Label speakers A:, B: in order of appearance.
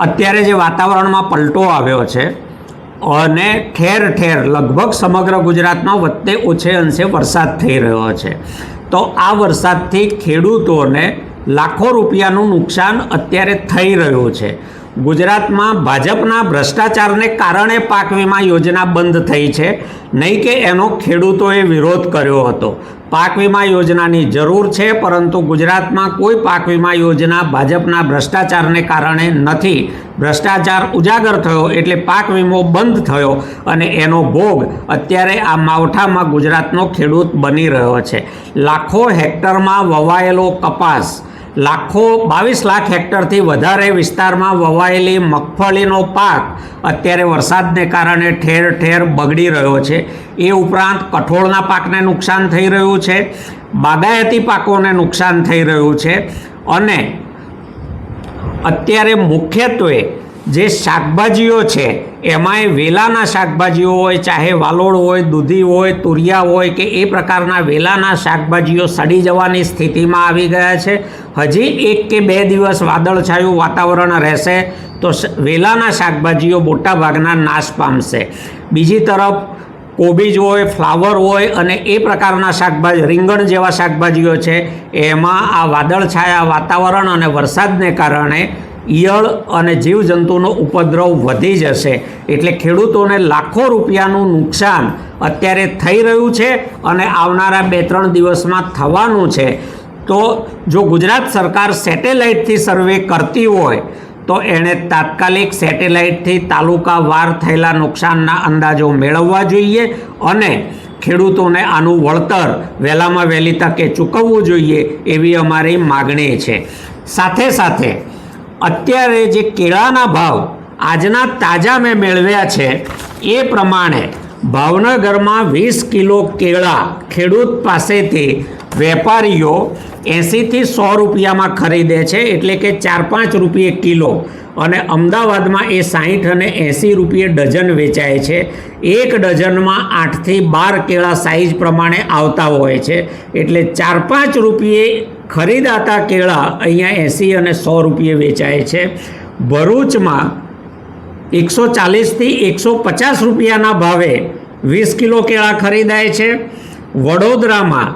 A: અત્યારે જે વાતાવરણમાં પલટો આવ્યો છે અને ઠેર ઠેર લગભગ સમગ્ર ગુજરાતમાં વચ્ચે ઓછે અંશે વરસાદ થઈ રહ્યો છે, તો આ વરસાદથી ખેડૂતોને લાખો રૂપિયાનું નુકસાન અત્યારે થઈ રહ્યું છે। ગુજરાતમાં ભાજપના ભ્રષ્ટાચારને કારણે પાક વીમા યોજના બંધ થઈ છે, નહીં કે એનો ખેડૂતોએ વિરોધ કર્યો હતો। પાક વીમા યોજનાની જરૂર છે, પરંતુ ગુજરાતમાં કોઈ પાક વીમા યોજના ભાજપના ભ્રષ્ટાચારને કારણે નથી। ભ્રષ્ટાચાર ઉજાગર થયો એટલે પાક વીમો બંધ થયો અને એનો ભોગ અત્યારે આ માવઠામાં ગુજરાતનો ખેડૂત બની રહ્યો છે। લાખો હેક્ટરમાં વવાયેલો કપાસ, 22 લાખ હેક્ટરથી વધારે વિસ્તારમાં વવાયેલી મગફળીનો પાક અત્યારે વરસાદને કારણે ઠેર ઠેર બગડી રહ્યો છે। એ ઉપરાંત કઠોળના પાકને નુકસાન થઈ રહ્યું છે, બાગાયતી પાકોને નુકસાન થઈ રહ્યું છે અને અત્યારે મુખ્યત્વે જે શાકભાજીઓ છે એમાંય વેલાના શાકભાજીઓ હોય, ચાહે વાલોળ હોય, દૂધી હોય, તુરિયા હોય કે એ પ્રકારના વેલાના શાકભાજીઓ સડી જવાની સ્થિતિમાં આવી ગયા છે। હજી 1 કે 2 દિવસ વાદળછાયું વાતાવરણ રહેશે તો વેલાના શાકભાજીઓ મોટાભાગના નાશ પામશે। બીજી તરફ કોબીજ હોય, ફ્લાવર હોય અને એ પ્રકારના શાકભાજી, રીંગણ જેવા શાકભાજીઓ છે, એમાં આ વાદળછાયા વાતાવરણ અને વરસાદને કારણે ઈયળ અને જીવજંતુનો ઉપદ્રવ વધી જશે। એટલે ખેડૂતોને લાખો રૂપિયાનું નુકસાન અત્યારે થઈ રહ્યું છે અને આવનારા 2-3 દિવસમાં થવાનું છે। તો જો ગુજરાત સરકાર સેટેલાઇટથી સર્વે કરતી હોય તો એણે તાત્કાલિક સેટેલાઇટથી તાલુકાવાર થયેલા નુકસાનના અંદાજો મેળવવા જોઈએ અને ખેડૂતોને આનું વળતર વહેલામાં વહેલી તકે ચૂકવવું જોઈએ એવી અમારી માગણી છે। સાથે સાથે અત્યારે જે કેળાના ભાવ આજના તાજા મેં મેળવ્યા છે એ પ્રમાણે ભાવનગરમાં 20 કિલો કેળા ખેડૂત પાસેથી વેપારીઓ 80થી 100 રૂપિયામાં ખરીદે છે, એટલે કે 4-5 રૂપિયે કિલો, અને અમદાવાદમાં એ 60 અને 80 રૂપિયે ડઝન વેચાય છે। એક ડઝનમાં 8થી 12 કેળા સાઇઝ પ્રમાણે આવતા હોય છે, એટલે 4-5 રૂપિયે ખરીદાતા કેળા અહીંયા 80 અને 100 રૂપિયે વેચાય છે। ભરૂચમાં 140થી 150 રૂપિયાના ભાવે 20 કિલો કેળા ખરીદાય છે। વડોદરામાં